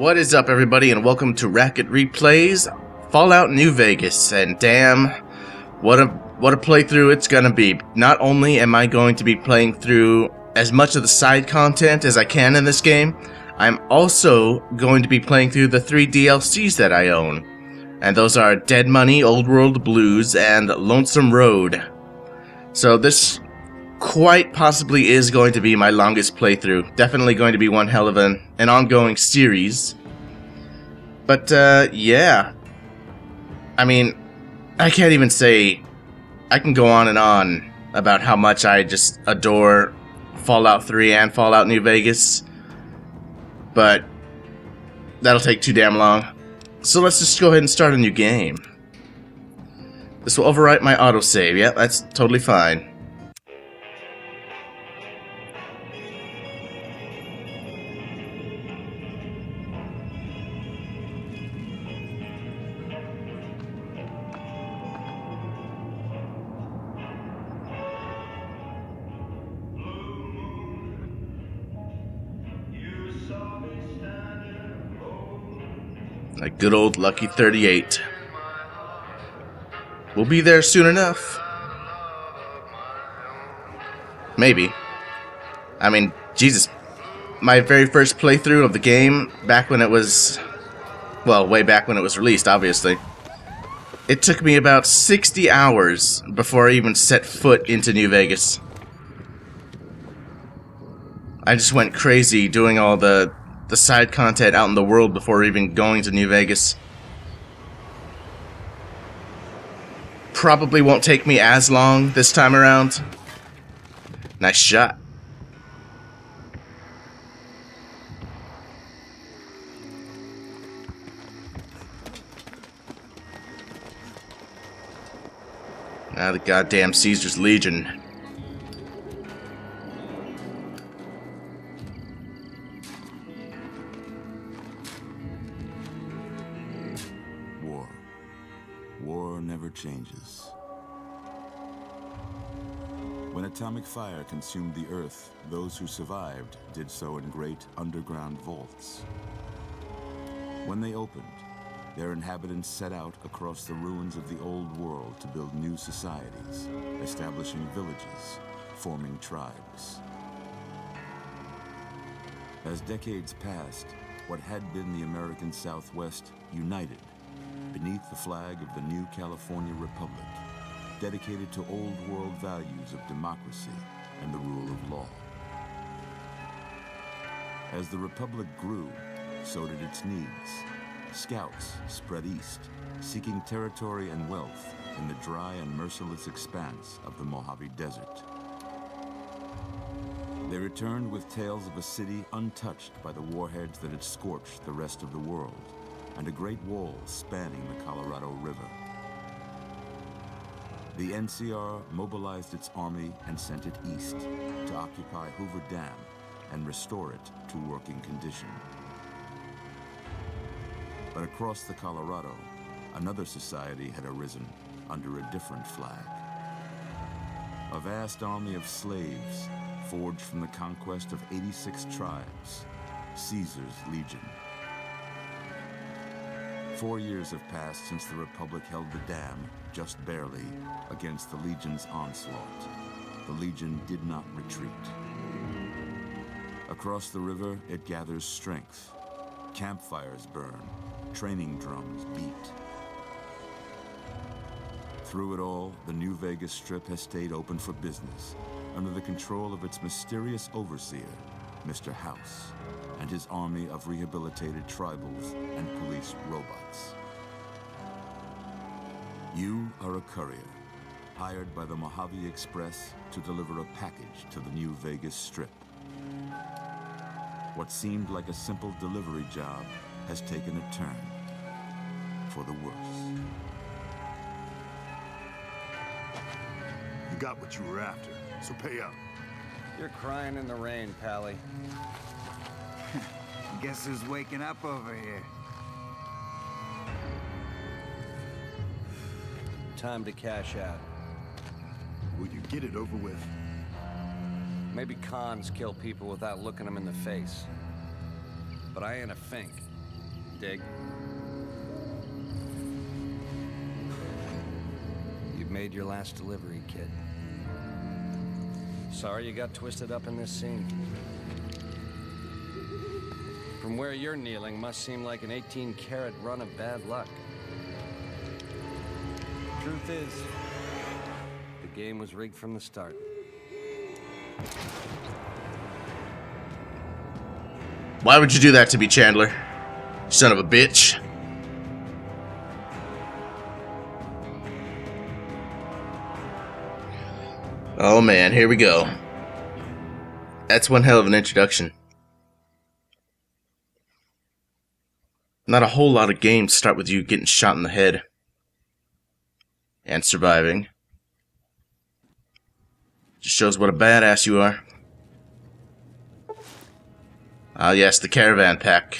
What is up, everybody, and welcome to Racket Replays Fallout New Vegas. And damn, what a playthrough it's gonna be. Not only am I going to be playing through as much of the side content as I can in this game, I'm also going to be playing through the 3 DLCs that I own. And those are Dead Money, Old World Blues, and Lonesome Road. So this quite possibly is going to be my longest playthrough. Definitely going to be one hell of an ongoing series. But, yeah. I mean, I can't even say... I can go on and on about how much I just adore Fallout 3 and Fallout New Vegas. But that'll take too damn long. So let's just go ahead and start a new game. This will overwrite my autosave. Yeah, that's totally fine. A good old Lucky 38. We'll be there soon enough. Maybe. I mean, Jesus. My very first playthrough of the game, back when it was... well, way back when it was released, obviously. It took me about 60 hours before I even set foot into New Vegas. I just went crazy doing all the side content out in the world before even going to New Vegas. Probably won't take me as long this time around. Nice shot. Now the goddamn Caesar's Legion. War never changes. When atomic fire consumed the Earth, those who survived did so in great underground vaults. When they opened, their inhabitants set out across the ruins of the old world to build new societies, establishing villages, forming tribes. As decades passed, what had been the American Southwest united beneath the flag of the new California Republic, dedicated to old world values of democracy and the rule of law. As the Republic grew, so did its needs. Scouts spread east, seeking territory and wealth in the dry and merciless expanse of the Mojave Desert. They returned with tales of a city untouched by the warheads that had scorched the rest of the world, and a great wall spanning the Colorado River. The NCR mobilized its army and sent it east to occupy Hoover Dam and restore it to working condition. But across the Colorado, another society had arisen under a different flag. A vast army of slaves forged from the conquest of 86 tribes, Caesar's Legion. 4 years have passed since the Republic held the dam, just barely, against the Legion's onslaught. The Legion did not retreat. Across the river, it gathers strength. Campfires burn, training drums beat. Through it all, the New Vegas Strip has stayed open for business, under the control of its mysterious overseer, Mr. House, and his army of rehabilitated tribals and police robots. You are a courier, hired by the Mojave Express to deliver a package to the New Vegas Strip. What seemed like a simple delivery job has taken a turn for the worse. You got what you were after, so pay up. You're crying in the rain, Pally. Guess who's waking up over here? Time to cash out. Will you get it over with? Maybe cons kill people without looking them in the face. But I ain't a fink. dig. You've made your last delivery, kid. Sorry you got twisted up in this scene. From where you're kneeling must seem like an 18-carat run of bad luck. Truth is, the game was rigged from the start. Why would you do that to me, Chandler? Son of a bitch. Oh man, here we go. That's one hell of an introduction. Not a whole lot of games start with you getting shot in the head. And surviving. Just shows what a badass you are. Ah, yes, the caravan pack.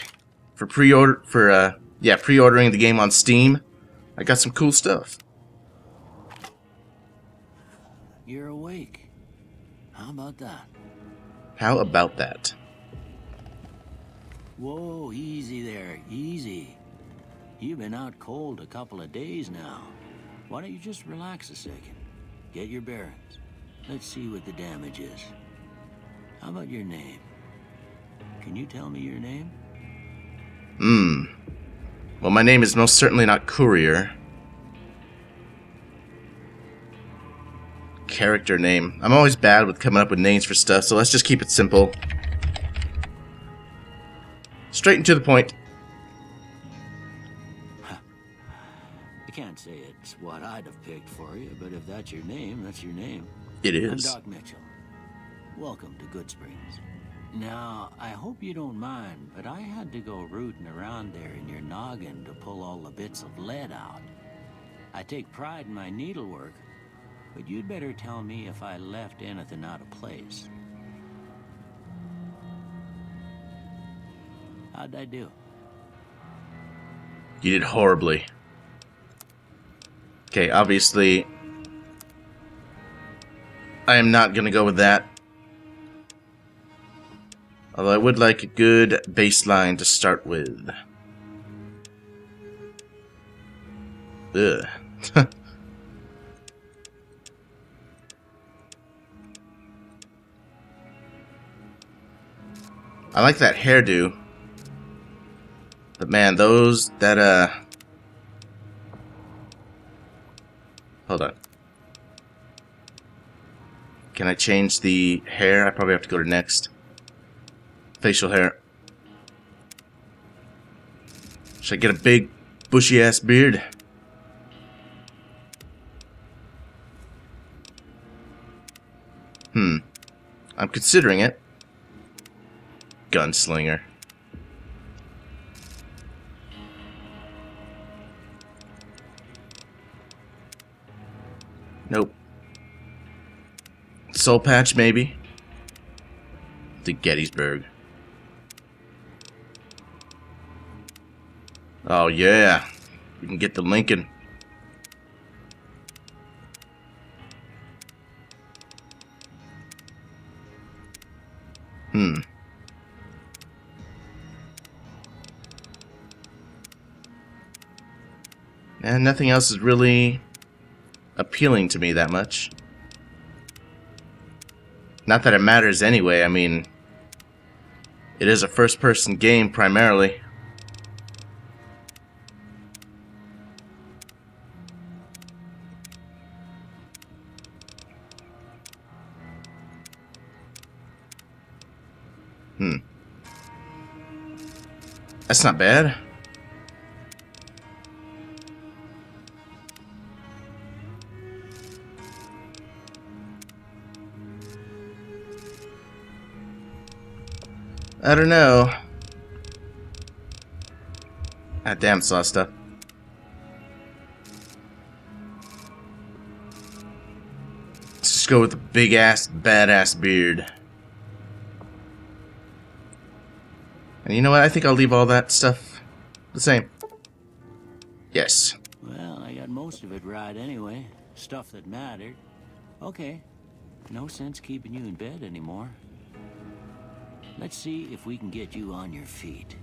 For pre-ordering the game on Steam, I got some cool stuff. You're awake. How about that? How about that? Whoa, easy there, easy. You've been out cold a couple of days now. Why don't you just relax a second? Get your bearings. Let's see what the damage is. How about your name? Can you tell me your name? Well, my name is most certainly not Courier. Character name. I'm always bad with coming up with names for stuff, so let's just keep it simple. Straight and to the point. I can't say it's what I'd have picked for you, but if that's your name, that's your name. It I'm is. Doc Mitchell. Welcome to Goodsprings. Now, I hope you don't mind, but I had to go rooting around there in your noggin to pull all the bits of lead out. I take pride in my needlework, but you'd better tell me if I left anything out of place. How'd I do? You did horribly. Okay, obviously, I am not gonna go with that. Although I would like a good baseline to start with. Ugh. I like that hairdo. But man, hold on. Can I change the hair? I probably have to go to next. Facial hair. Should I get a big, bushy-ass beard? I'm considering it. Gunslinger. Nope. Soul patch, maybe. The Gettysburg. Oh yeah, we can get the Lincoln. And nothing else is really appealing to me that much. Not that it matters anyway, I mean, it is a first-person game primarily. That's not bad. I don't know. Ah, damn, saw stuff. Let's just go with the big-ass, badass beard. And you know what? I think I'll leave all that stuff the same. Yes. Well, I got most of it right anyway. Stuff that mattered. Okay. No sense keeping you in bed anymore. Let's see if we can get you on your feet.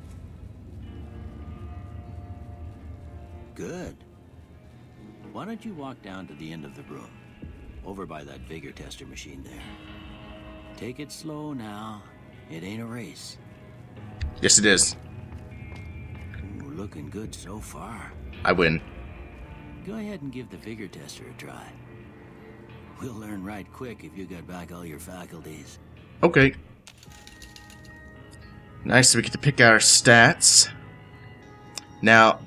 Good. Why don't you walk down to the end of the room, over by that vigor tester machine there. Take it slow now. It ain't a race. Yes, it is. Ooh, looking good so far. I win. Go ahead and give the vigor tester a try. We'll learn right quick if you got back all your faculties. Okay. Nice, we get to pick our stats. Now,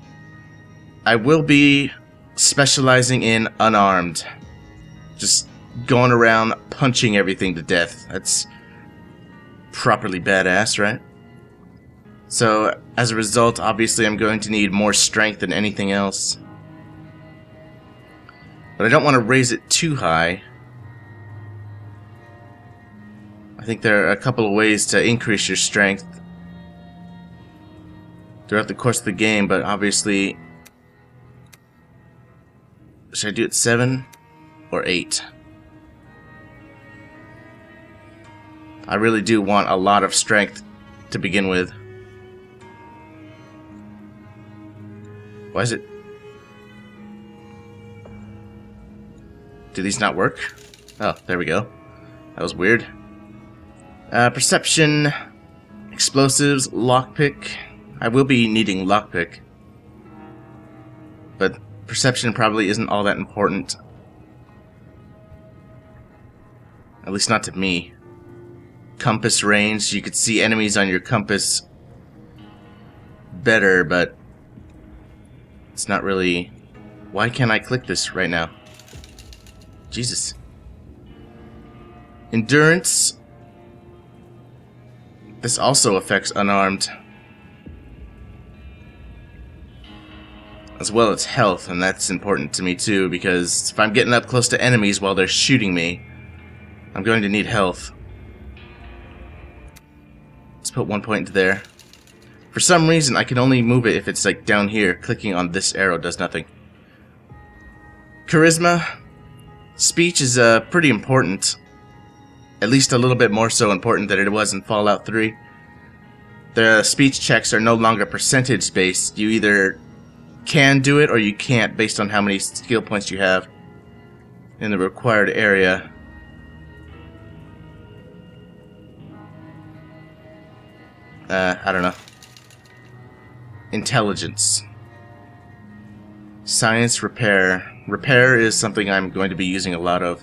I will be specializing in Unarmed. Just going around punching everything to death. That's properly badass, right? So, as a result, obviously I'm going to need more strength than anything else. But I don't want to raise it too high. I think there are a couple of ways to increase your strength throughout the course of the game, but obviously... Should I do it 7 or 8? I really do want a lot of strength to begin with. Why is it... Do these not work? Oh, there we go. That was weird. Perception, explosives, lockpick. I will be needing lockpick. But perception probably isn't all that important. At least not to me. Compass range, you could see enemies on your compass better, but it's not really... Why can't I click this right now? Jesus. Endurance. This also affects Unarmed. As well as health, and that's important to me too, because if I'm getting up close to enemies while they're shooting me, I'm going to need health. Let's put 1 point there. For some reason, I can only move it if it's like down here. Clicking on this arrow does nothing. Charisma. Speech is pretty important. At least a little bit more so important than it was in Fallout 3. The speech checks are no longer percentage based. You either can do it or you can't based on how many skill points you have in the required area. I don't know. Intelligence. Science, repair. Repair is something I'm going to be using a lot of.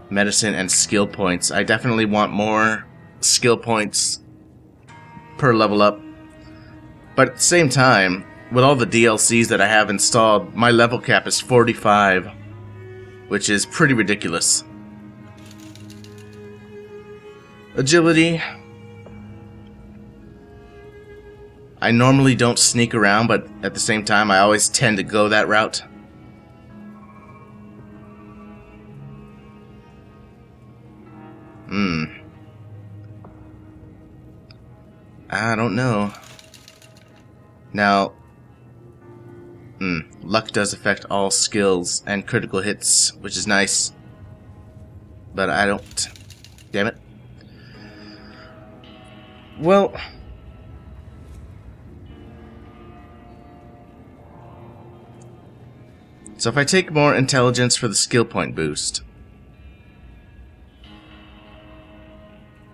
Medicine and skill points. I definitely want more skill points per level up. But at the same time, with all the DLCs that I have installed, my level cap is 45, which is pretty ridiculous. Agility. I normally don't sneak around, but at the same time, I always tend to go that route. I don't know. Now, luck does affect all skills and critical hits, which is nice. But I don't... Damn it. Well... So if I take more intelligence for the skill point boost,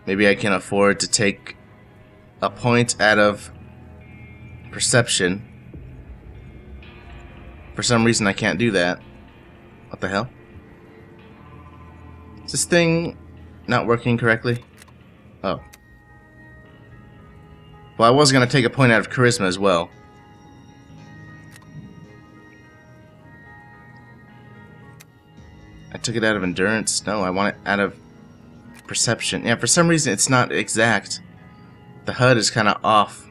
maybe I can afford to take a point out of perception. For some reason I can't do that. What the hell? Is this thing not working correctly? Oh. Well, I was going to take a point out of charisma as well. I took it out of endurance. No, I want it out of perception. Yeah, for some reason it's not exact. The HUD is kind of off.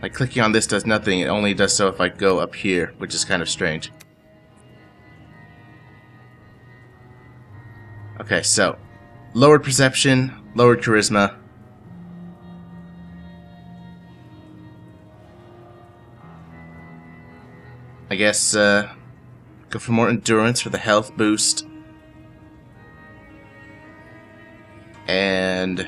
Like clicking on this does nothing. It only does so if I go up here, which is kind of strange. Okay, so lowered perception, lowered charisma. I guess go for more endurance for the health boost. And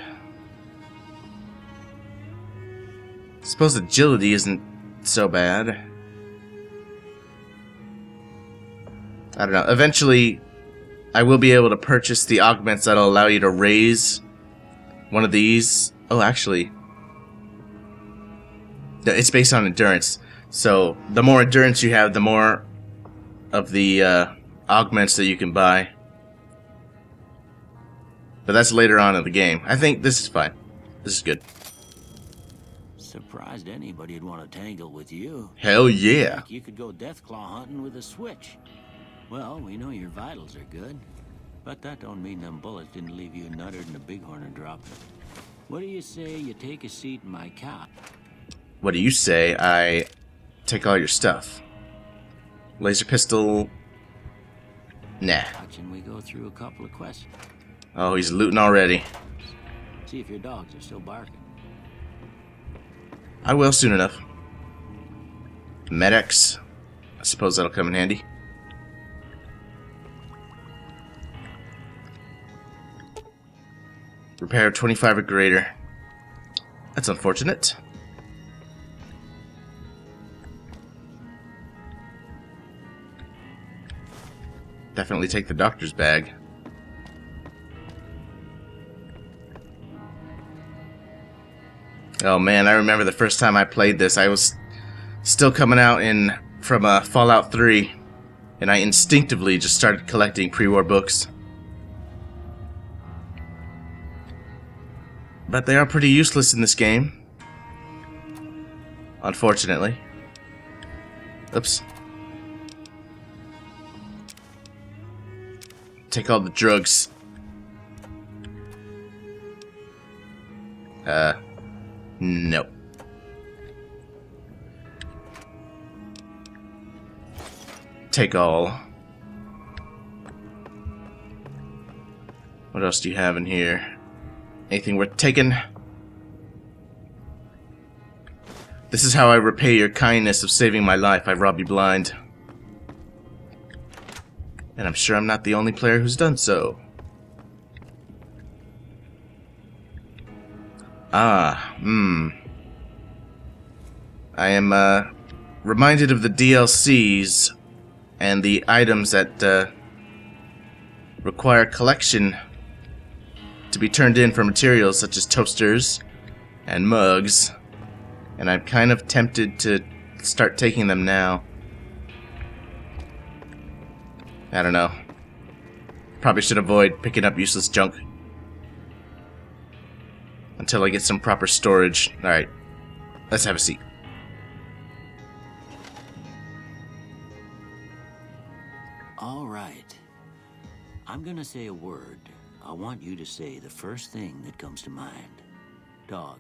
I suppose agility isn't so bad. I don't know. Eventually, I will be able to purchase the augments that'll allow you to raise one of these. Oh, actually, it's based on endurance. So the more endurance you have, the more of the augments that you can buy. But that's later on in the game. I think this is fine. This is good. Surprised anybody'd want to tangle with you. Hell yeah. Like you could go deathclaw hunting with a switch. Well, we know your vitals are good, but that don't mean them bullets didn't leave you nuttered and a bighorn dropping. What do you say you take a seat in my cop? What do you say I take all your stuff? Laser pistol? Nah. Watching we go through a couple of questions. Oh, he's looting already. See if your dogs are still barking. I will soon enough. Medics. I suppose that'll come in handy. Repair 25 or greater. That's unfortunate. Definitely take the doctor's bag. Oh man, I remember the first time I played this. I was still coming out from Fallout 3, and I instinctively just started collecting pre-war books. But they are pretty useless in this game. Unfortunately. Oops. Take all the drugs. No. Take all. What else do you have in here? Anything worth taking? This is how I repay your kindness of saving my life. I rob you blind. And I'm sure I'm not the only player who's done so. I am reminded of the DLCs and the items that require collection to be turned in for materials such as toasters and mugs, and I'm kind of tempted to start taking them now. I don't know. Probably should avoid picking up useless junk until I get some proper storage. Alright, let's have a seat. Alright. I'm gonna say a word. I want you to say the first thing that comes to mind. Dog.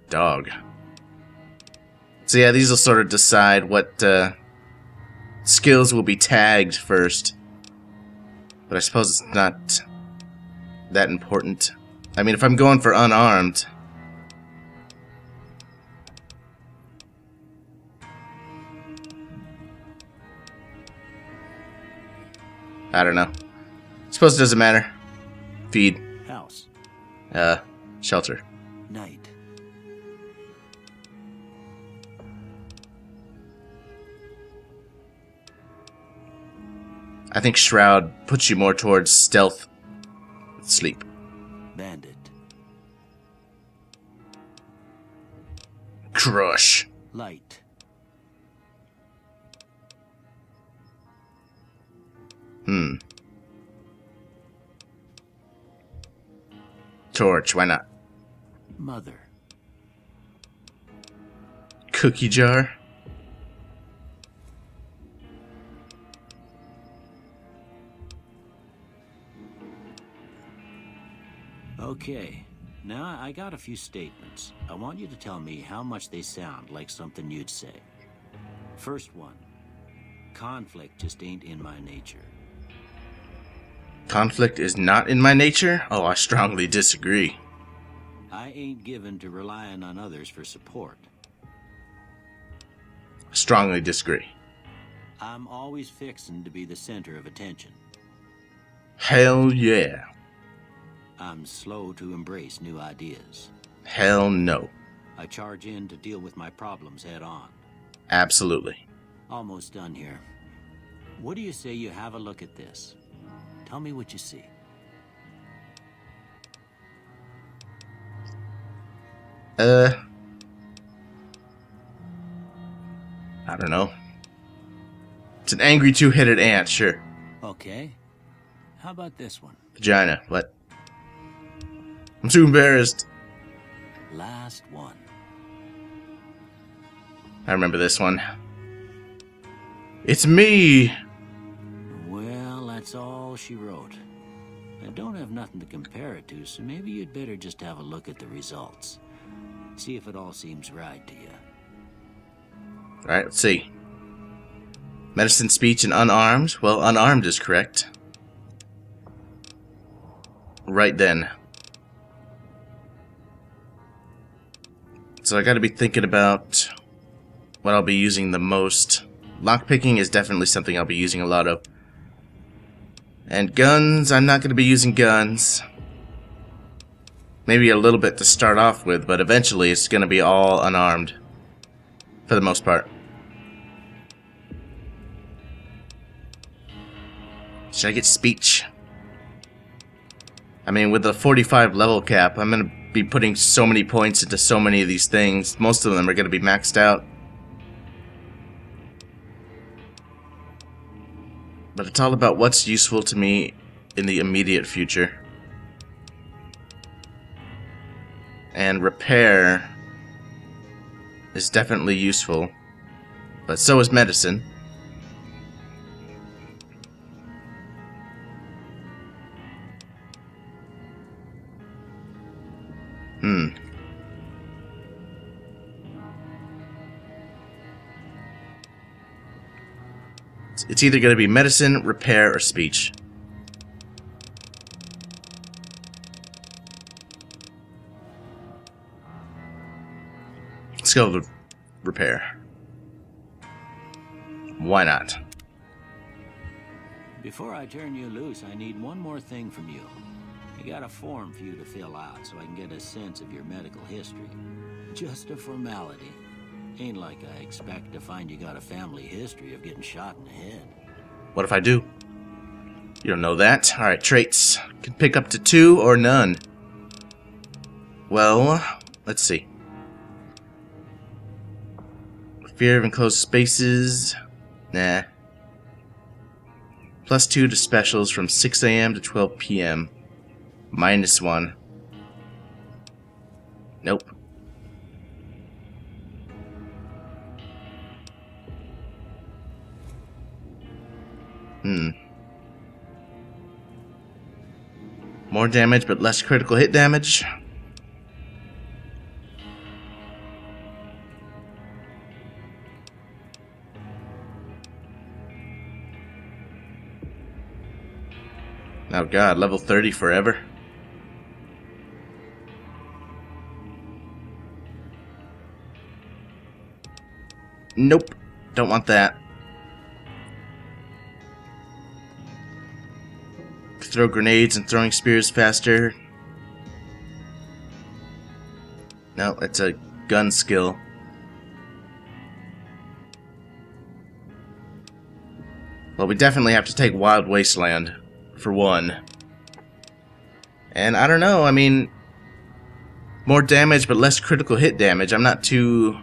Dog. So yeah, these will sort of decide what skills will be tagged first. But I suppose it's not that important. I mean, if I'm going for unarmed, I don't know. Suppose it doesn't matter. Feed. House. Shelter. Night. I think Shroud puts you more towards stealth with sleep. Bandit. Crush. Light. Torch, why not? Mother. Cookie jar. Okay. Now I got a few statements. I want you to tell me how much they sound like something you'd say. First one. Conflict just ain't in my nature. Conflict is not in my nature? Oh, I strongly disagree. I ain't given to relying on others for support. Strongly disagree. I'm always fixin' to be the center of attention. Hell yeah. I'm slow to embrace new ideas. Hell no. I charge in to deal with my problems head on. Absolutely. Almost done here. What do you say you have a look at this? Tell me what you see. I don't know. It's an angry two-headed ant, sure. Okay. How about this one? Vagina, what? I'm too embarrassed. Last one. I remember this one. It's me! Well, that's all she wrote. I don't have nothing to compare it to, so maybe you'd better just have a look at the results. See if it all seems right to you. Alright, let's see. Medicine, speech, and unarmed. Well, unarmed is correct. Right then. So I gotta be thinking about what I'll be using the most. Lockpicking is definitely something I'll be using a lot of. And guns, I'm not gonna be using guns. Maybe a little bit to start off with, but eventually it's gonna be all unarmed. For the most part. Should I get speech? I mean, with the 45 level cap, I'm gonna be putting so many points into so many of these things. Most of them are gonna be maxed out. But it's all about what's useful to me in the immediate future. And repair is definitely useful, but so is medicine. It's either going to be medicine, repair, or speech. Let's go with repair. Why not? Before I turn you loose, I need one more thing from you. I got a form for you to fill out so I can get a sense of your medical history. Just a formality. Ain't like I expect to find you got a family history of getting shot in the head. What if I do? You don't know that. Alright, traits. Can pick up to 2 or none. Well, let's see. Fear of enclosed spaces. Nah. +2 to specials from 6 AM to 12 PM. -1. Nope. More damage, but less critical hit damage. Oh god, level 30 forever. Nope, don't want that. Throw grenades and throwing spears faster. No, it's a gun skill. Well, we definitely have to take Wild Wasteland, for one. And I don't know, I mean, more damage but less critical hit damage. I'm not too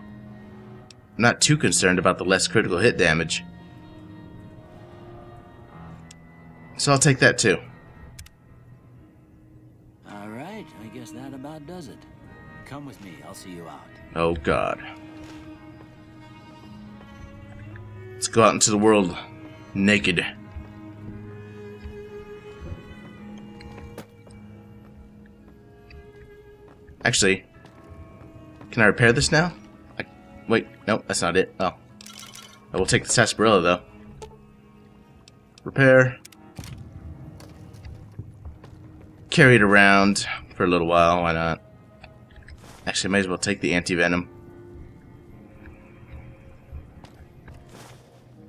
concerned about the less critical hit damage. So I'll take that too. Alright, I guess that about does it. Come with me, I'll see you out. Oh god. Let's go out into the world naked. Actually, can I repair this now? Wait, no, that's not it. Oh. I will take the sarsaparilla though. Repair. Carry it around for a little while, why not? Actually, I might as well take the anti-venom.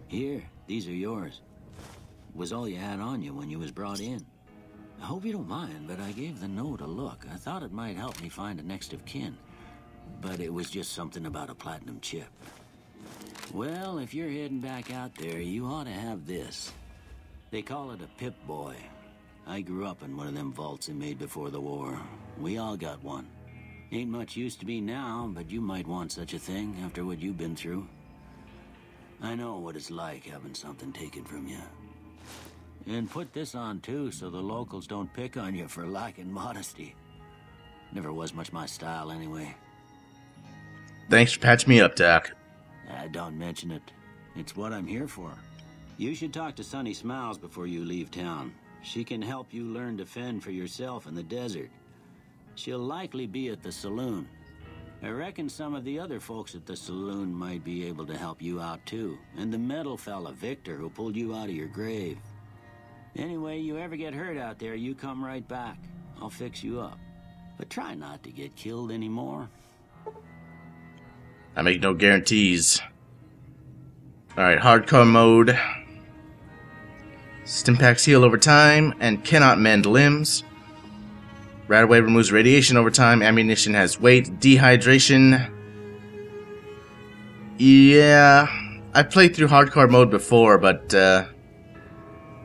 Here, these are yours. Was all you had on you when you was brought in. I hope you don't mind, but I gave the note a look. I thought it might help me find a next of kin. but it was just something about a platinum chip. Well, if you're heading back out there, you ought to have this. They call it a Pip-Boy. I grew up in one of them vaults they made before the war. We all got one. Ain't much use to me now, but you might want such a thing after what you've been through. I know what it's like having something taken from you. And put this on too, so the locals don't pick on you for lacking modesty. Never was much my style anyway. Thanks for patching me up, Doc. Don't mention it. It's what I'm here for. You should talk to Sunny Smiles before you leave town. She can help you learn to fend for yourself in the desert. She'll likely be at the saloon. I reckon some of the other folks at the saloon might be able to help you out too. And the metal fella, Victor, who pulled you out of your grave. Anyway, you ever get hurt out there, you come right back. I'll fix you up. But try not to get killed anymore. I make no guarantees. Alright, hardcore mode. Stim packs heal over time and cannot mend limbs. Radaway removes radiation over time. Ammunition has weight. Dehydration. Yeah, I played through hardcore mode before, but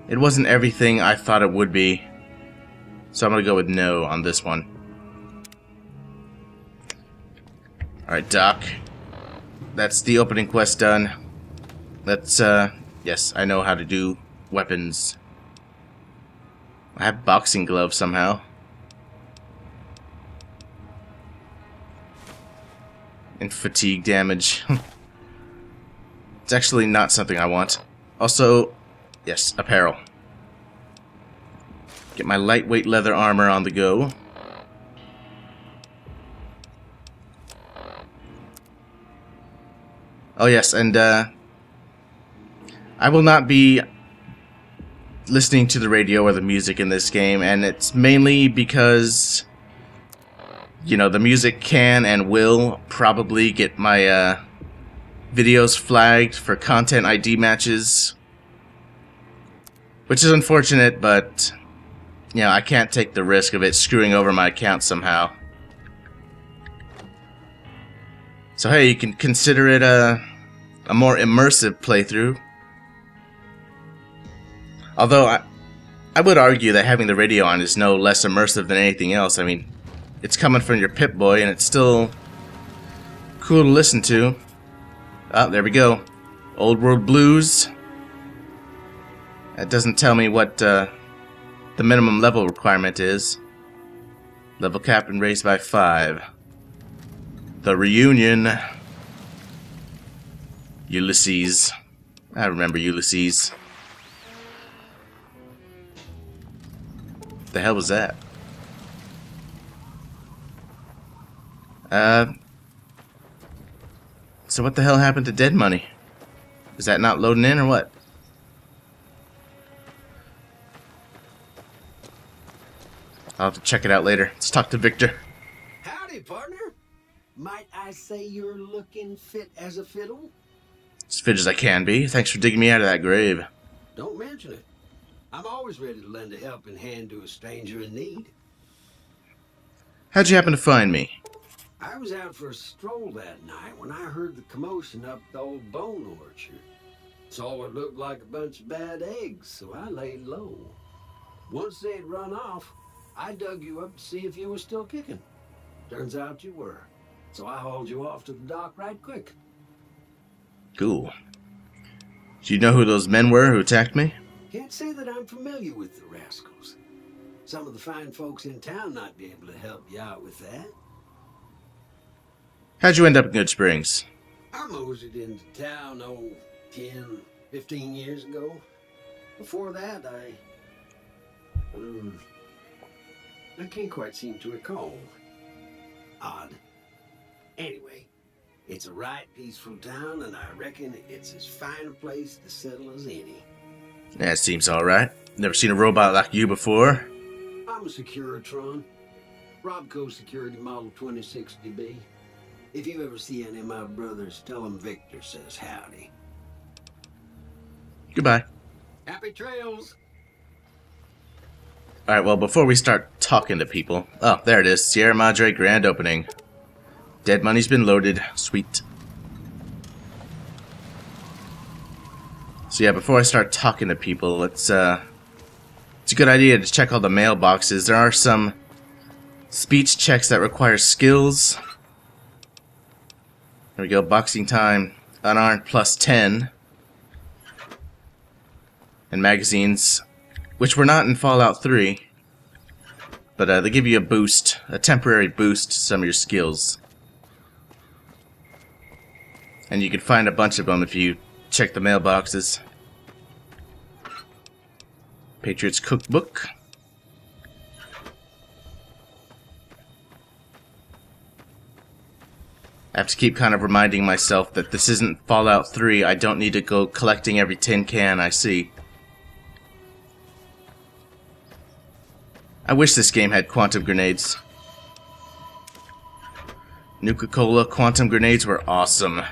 it wasn't everything I thought it would be. So I'm gonna go with no on this one. Alright, Doc. That's the opening quest done. Let's, yes, I know how to do weapons. I have boxing gloves somehow. And fatigue damage. It's actually not something I want. Also, yes, apparel. Get my lightweight leather armor on the go. Oh yes, and I will not be listening to the radio or the music in this game, and it's mainly because, you know, the music can and will probably get my videos flagged for content ID matches, which is unfortunate, but you know, I can't take the risk of it screwing over my account somehow. So hey, you can consider it a more immersive playthrough. Although I would argue that having the radio on is no less immersive than anything else. I mean, it's coming from your Pip-Boy and it's still cool to listen to. Oh, there we go. Old World Blues. That doesn't tell me what the minimum level requirement is. Level cap and raised by 5. The Reunion. Ulysses. I remember Ulysses. The hell was that? So what the hell happened to dead money? Is that not loading in or what? I'll have to check it out later. Let's talk to Victor. Howdy, partner. Might I say you're looking fit as a fiddle? As fit as I can be. Thanks for digging me out of that grave. Don't mention it. I'm always ready to lend a helping hand to a stranger in need. How'd you happen to find me? I was out for a stroll that night when I heard the commotion up the old bone orchard. Saw what looked like a bunch of bad eggs, so I laid low. Once they'd run off, I dug you up to see if you were still kicking. Turns out you were. So I hauled you off to the dock right quick. Cool. Do you know who those men were who attacked me? Can't say that I'm familiar with the rascals. Some of the fine folks in town might be able to help you out with that. How'd you end up in Goodsprings? I moseyed into town, 10, 15 years ago. Before that, I can't quite seem to recall. Odd. Anyway, it's a right peaceful town, and I reckon it's as fine a place to settle as any. That seems alright. Never seen a robot like you before. I'm a Securitron. Robco Security Model 2060B. If you ever see any of my brothers, tell them Victor says howdy. Goodbye. Happy trails! Alright, well, before we start talking to people... Oh, there it is. Sierra Madre Grand Opening. Dead money's been loaded. Sweet. So yeah, before I start talking to people, it's a good idea to check all the mailboxes. There are some speech checks that require skills. There we go, boxing time. Unarmed plus 10. And magazines, which were not in Fallout 3. But they give you a boost, a temporary boost to some of your skills. And you can find a bunch of them if you check the mailboxes. Patriots Cookbook. I have to keep kind of reminding myself that this isn't Fallout 3. I don't need to go collecting every tin can I see. I wish this game had quantum grenades. Nuka-Cola quantum grenades were awesome.